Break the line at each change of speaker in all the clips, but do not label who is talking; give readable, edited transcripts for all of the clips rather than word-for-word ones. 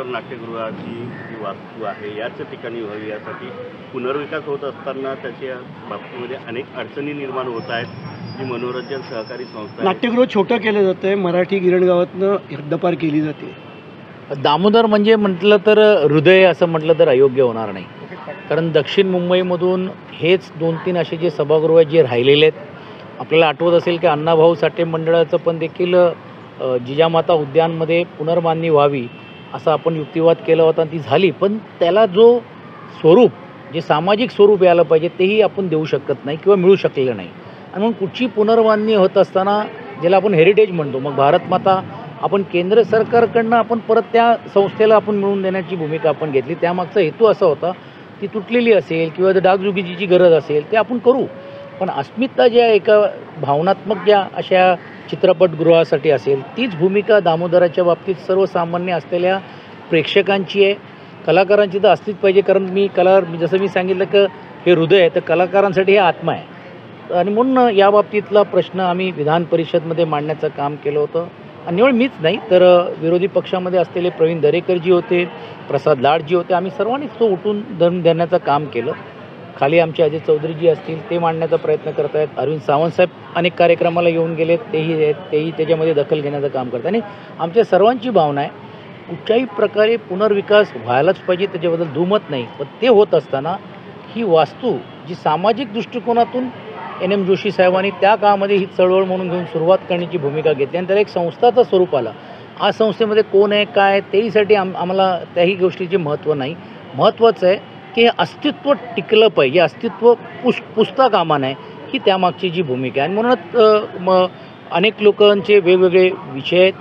तर नाट्यगृहाची जी वास्तू आहे याच ठिकाणी व्हावी, यासाठी पुनर्विकास होत असताना त्याच्या बाबतीमध्ये अनेक अडचणी निर्माण होत आहेत. जी मनोरंजन सहकारी संस्था आहे,
नाट्यगृह छोटं केलं जातं आहे, मराठी गिरणगावातनं हद्दपार केली जाते.
दामोदर म्हणजे म्हटलं तर हृदय असं म्हटलं तर अयोग्य होणार नाही. कारण दक्षिण मुंबईमधून हेच 2-3 असे जे सभागृह जे राहिलेले आहेत, आपल्याला आठवत असेल की अण्णाभाऊ साठे मंडळाचं पण देखील जिजामाता उद्यानमध्ये पुनर्बांधणी व्हावी असा आपण युक्तिवाद केला होता आणि ती झाली. पण त्याला जो स्वरूप, जे सामाजिक स्वरूप यायला पाहिजे तेही आपण देऊ शकत नाही किंवा मिळू शकलेलं नाही. आणि म्हणून कुठची पुनर्बांधणी होत असताना ज्याला आपण हेरिटेज म्हणतो, मग भारतमाता आपण केंद्र सरकारकडनं आपण परत त्या संस्थेला आपण मिळवून देण्याची भूमिका आपण घेतली. त्यामागचा हेतू असा होता, ती तुटलेली असेल किंवा डागडुजीची जी गरज असेल ते आपण करू, पण अस्मिता ज्या एका भावनात्मक ज्या अशा चित्रपटगृहासाठी असेल तीच भूमिका दामोदराच्या बाबतीत सर्वसामान्य असलेल्या प्रेक्षकांची आहे. कलाकारांची तर असलीच पाहिजे, कारण जसं मी सांगितलं की हे हृदय आहे, तर कलाकारांसाठी हे आत्मा आहे. आणि म्हणून या बाबतीतला प्रश्न आम्ही विधान परिषदमध्ये मांडण्याचं काम केलं होतं. आणि निवळ मीच नाही तर विरोधी पक्षामध्ये असलेले प्रवीण दरेकरजी होते, प्रसाद लाडजी होते, आम्ही सर्वांनीच तो उठून देण्याचं काम केलं. खाली आमचे अजय चौधरीजी असतील ते मांडण्याचा प्रयत्न करत आहेत. अरविंद सावंतसाहेब अनेक कार्यक्रमाला येऊन गेलेत, तेही त्याच्यामध्ये दखल घेण्याचं काम करतात. आणि आमच्या सर्वांची भावना आहे कुठच्याही प्रकारे पुनर्विकास व्हायलाच पाहिजे, त्याच्याबद्दल दुमत नाही. पण ते होत असताना ही वास्तू जी सामाजिक दृष्टिकोनातून NM जोशी साहेबांनी त्या काळामध्ये ही चळवळ म्हणून घेऊन सुरुवात करण्याची भूमिका घेतली आणि त्याला एक संस्थाचं स्वरूप आलं. आज संस्थेमध्ये कोण आहे काय तेहीसाठी आम्हाला त्याही गोष्टीचे महत्त्व नाही. महत्त्वाचं आहे की हे अस्तित्व टिकलं पाहिजे, अस्तित्व पुसता कामा नये, ही त्यामागची जी भूमिका आहे. आणि म्हणूनच अनेक लोकांचे वेगवेगळे विषय आहेत.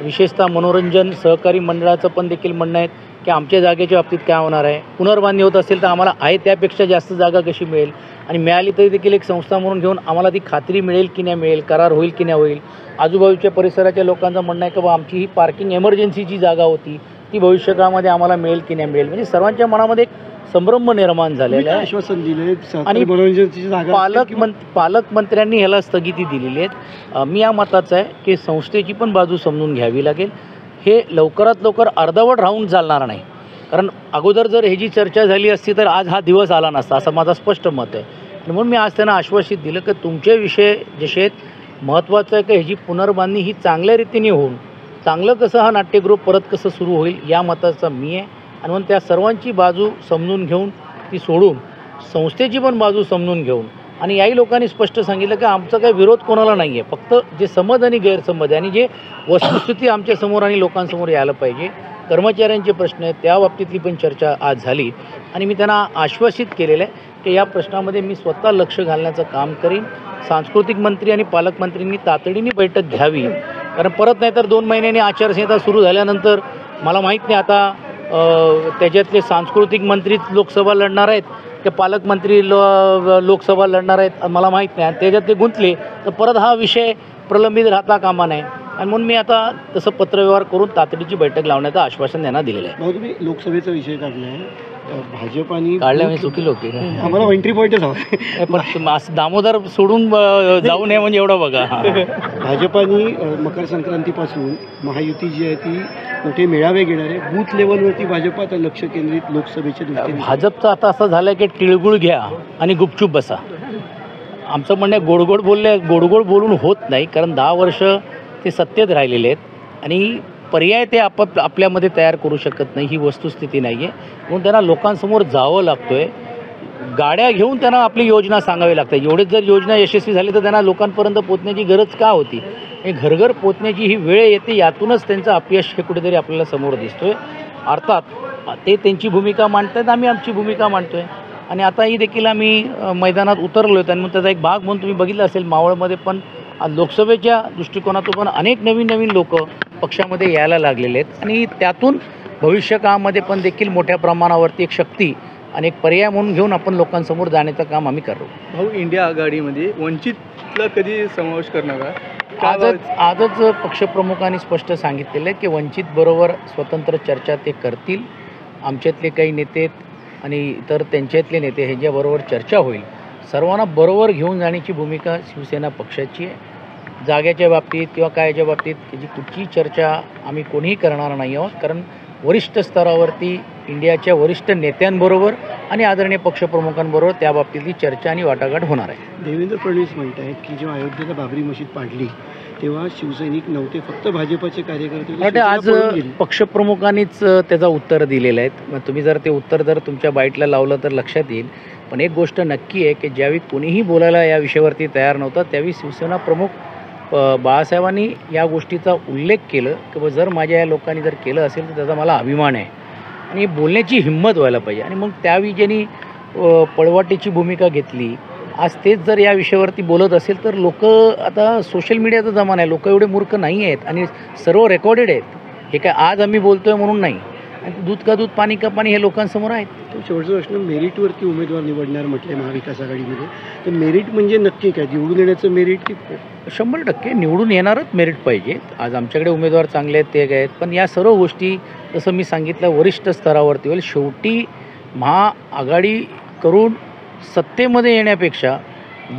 विशेषतः मनोरंजन सहकारी मंडळाचं पण देखील म्हणणं आहे की आमच्या जागेच्या बाबतीत काय होणार आहे, पुनर्बांधणी होत असेल तर आम्हाला आहे त्यापेक्षा जास्त जागा कशी मिळेल, आणि मिळाली तरी देखील एक संस्था म्हणून घेऊन आम्हाला ती खात्री मिळेल की नाही मिळेल, करार होईल की नाही होईल. आजूबाजूच्या परिसराच्या लोकांचं म्हणणं आहे की बा आमची ही पार्किंग एमर्जन्सीची जागा होती ती भविष्यकाळामध्ये आम्हाला मिळेल की नाही मिळेल. म्हणजे सर्वांच्या मनामध्ये एक संभ्रम निर्माण झालेला आहे.
आश्वासन दिले
आणि
मनोरंजनाची जागा
पालकमंत्र्यांनी ह्याला स्थगिती दिलेली आहे. मी या मताचा आहे की संस्थेची पण बाजू समजून घ्यावी लागेल. हे लवकरात लवकर अर्धवट राहून चालणार नाही, कारण अगोदर जर ह्याची चर्चा झाली असती तर आज हा दिवस आला नसता, असं माझं स्पष्ट मत आहे. आणि म्हणून मी आज त्यांना आश्वासित दिलं की तुमचे विषय जसे आहेत महत्त्वाचं आहे की ह्याची पुनर्बांधणी ही चांगल्या रीतीने होऊन चांगलं कसं हा नाट्यगृह परत कसं सुरू होईल या मताचा मी आहे. आणि म्हणून त्या सर्वांची बाजू समजून घेऊन ती सोडून संस्थेची पण बाजू समजून घेऊन, आणि याही लोकांनी स्पष्ट सांगितलं की आमचा काही विरोध कोणाला नाही आहे, फक्त जे समज आणि गैरसमज आहे आणि जे वस्तुस्थिती आमच्यासमोर आणि लोकांसमोर यायला पाहिजे, कर्मचाऱ्यांचे प्रश्न आहेत त्या बाबतीतली पण चर्चा आज झाली. आणि मी त्यांना आश्वासित केलेलं आहे की या प्रश्नामध्ये मी स्वतः लक्ष घालण्याचं काम करीन. सांस्कृतिक मंत्री आणि पालकमंत्र्यांनी तातडीने बैठक घ्यावी, कारण परत नाही तर 2 महिन्यांनी आचारसंहिता सुरू झाल्यानंतर मला माहीत नाही आता त्याच्यातले सांस्कृतिक मंत्रीच लोकसभा लढणार आहेत की पालकमंत्री लोकसभा लढणार आहेत मला माहीत नाही. आणि त्याच्यात ते गुंतले तर परत हा विषय प्रलंबित राहता कामा नये. आणि म्हणून मी आता तसं पत्रव्यवहार करून तातडीची बैठक लावण्याचं आश्वासन त्यांना दिलेलं आहे.
तुम्ही लोकसभेचा विषय काढला आहे, भाजपाने
काढल्या म्हणजे चुकी होती.
आम्हाला एंट्री पॉईंटच हवा,
पण दामोदर सोडून जाऊ नये म्हणजे एवढं बघा.
भाजपाने मकर संक्रांतीपासून महायुती जी आहे ती मोठे मेळावे घेणार आहे. बूथ लेवलवरती भाजप आता लक्ष केंद्रित लोकसभेच्या दृष्टीने.
भाजपचं आता असं झालं की तिळगुळ घ्या आणि गुपचूप बसा. आमचं म्हणणं गोडगोड बोलून होत नाही, कारण 10 वर्ष ते सत्तेत राहिलेले आहेत आणि पर्याय ते आपल्यामध्ये तयार करू शकत नाही, ही वस्तुस्थिती नाही आहे. म्हणून त्यांना लोकांसमोर जावं लागतो आहे, गाड्या घेऊन त्यांना आपली योजना सांगावी लागते. एवढेच जर योजना यशस्वी झाली तर त्यांना लोकांपर्यंत पोहोचण्याची गरज का होती, हे घरघर पोहोचण्याची ही वेळ येते. यातूनच त्यांचं अपयश हे कुठेतरी आपल्याला समोर दिसतोय. अर्थात ते त्यांची भूमिका मांडतात, आम्ही आमची भूमिका मांडतोय. आणि आताही देखील आम्ही मैदानात उतरलो आहे. आणि मग त्याचा एक भाग म्हणून तुम्ही बघितलं असेल मावळमध्ये पण लोकसभेच्या दृष्टिकोनातून पण अनेक नवीन लोक पक्षामध्ये यायला लागलेले आहेत. आणि त्यातून भविष्यकाळामध्ये पण देखील मोठ्या प्रमाणावरती एक शक्ती आणि एक पर्याय म्हणून घेऊन आपण लोकांसमोर जाण्याचं काम आम्ही करतो.
भाऊ, इंडिया आघाडीमध्ये वंचितला कधी समावेश करणार आहे?
आजच पक्षप्रमुखांनी स्पष्ट सांगितलेलं आहे की वंचितबरोबर स्वतंत्र चर्चा ते करतील. आमच्यातले काही नेते आणि इतर त्यांच्यातले नेते ह्याच्याबरोबर चर्चा होईल. सर्वांना बरोबर घेऊन जाण्याची भूमिका शिवसेना पक्षाची आहे. जाग्याच्या बाबतीत किंवा कायच्या बाबतीत त्याची कुठलीही चर्चा आम्ही कोणीही करणार नाही आहोत, कारण वरिष्ठ स्तरावरती इंडियाच्या वरिष्ठ नेत्यांबरोबर आणि आदरणीय पक्षप्रमुखांबरोबर त्या बाबतीतली चर्चा आणि वाटाघाट होणार आहे.
देवेंद्र फडणवीस म्हणत आहेत की जेव्हा अयोध्येला बाबरी मशीद पाडली तेव्हा शिवसैनिक नव्हते, फक्त भाजपाचे कार्यकर्ते होते.
वाटतं आज
शिवसेना पळून गेली.
पक्षप्रमुखांनीच त्याचा उत्तर दिलेलं आहे. मग तुम्ही जर ते उत्तर जर तुमच्या बाईटला लावलं तर लक्षात येईल. पण एक गोष्ट नक्की आहे की ज्यावेळी कोणीही बोलायला या विषयावरती तयार नव्हता त्यावेळी शिवसेना प्रमुख बाळासाहेबांनी या गोष्टीचा उल्लेख केलं की बा जर माझ्या या लोकांनी जर केलं असेल तर त्याचा मला अभिमान आहे आणि बोलण्याची हिंमत व्हायला पाहिजे. आणि मग त्यावेळी ज्यांनी पळवाटेची भूमिका घेतली, आज तेच जर या विषयावरती बोलत असेल तर लोक, आता सोशल मीडियाचा जमाना आहे, लोक एवढे मूर्ख नाही आहेत आणि सर्व रेकॉर्डेड आहेत. हे काय आज आम्ही बोलतोय म्हणून नाही. आणि दूध का दूध पाणी का पाणी हे लोकांसमोर आहेत.
तो शेवटचा प्रश्न, मेरिटवरती उमेदवार निवडणार म्हटले महाविकास आघाडीमध्ये, तर मेरिट म्हणजे नक्की काय, निवडून येण्याचं मेरिट की
100% निवडून येणारच मेरिट पाहिजे. आज आमच्याकडे उमेदवार चांगले आहेत, ते काय आहेत, पण या सर्व गोष्टी जसं मी सांगितलं वरिष्ठ स्तरावरती होईल. शेवटी महाआघाडी करून सत्तेमध्ये येण्यापेक्षा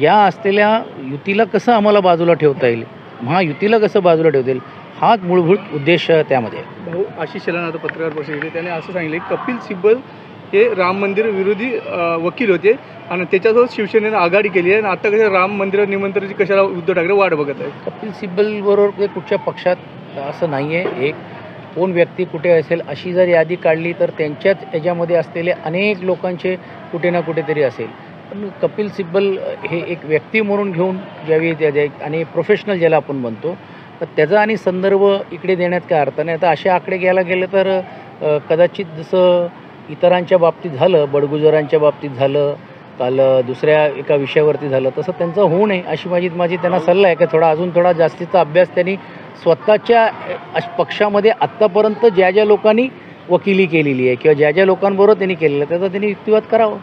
या असलेल्या युतीला कसं आम्हाला बाजूला ठेवता येईल, महायुतीला कसं बाजूला ठेवता येईल, हा मूलभूत उद्देश त्यामध्ये आहे.
भाऊ आशिष शेलार आता पत्रकार परिषद घेतली, त्याने असं सांगितलं की कपिल सिब्बल हे राम मंदिर विरोधी वकील होते आणि त्याच्यासोबत शिवसेनेनं आघाडी केली आहे आणि आता कसं राम मंदिर निमंत्रणाची कशाला उद्धव ठाकरे वाट बघत आहे.
कपिल सिब्बलबरोबर ते कुठच्या पक्षात असं नाही आहे. एक कोण व्यक्ती कुठे असेल अशी जर यादी काढली तर त्यांच्याच याच्यामध्ये असलेले अनेक लोकांचे कुठे ना कुठेतरी असेल. पण कपिल सिब्बल हे एक व्यक्ती म्हणून घेऊन ज्यावेळी आणि प्रोफेशनल ज्याला आपण म्हणतो तर त्याचा आणि संदर्भ इकडे देण्यात काय अर्थ नाही. आता असे आकडे घ्यायला गेलं तर कदाचित जसं इतरांच्या बाबतीत झालं, बडगुजरांच्या बाबतीत झालं, काल दुसऱ्या एका विषयावरती झालं, तसं त्यांचं होऊ नये अशी माझी त्यांना सल्ला आहे की अजून थोडा जास्तीचा अभ्यास त्यांनी स्वतःच्या पक्षामध्ये आत्तापर्यंत ज्या ज्या लोकांनी वकिली केलेली आहे किंवा ज्या ज्या लोकांबरोबर त्यांनी केलेलं त्याचा त्यांनी युक्तिवाद करावा.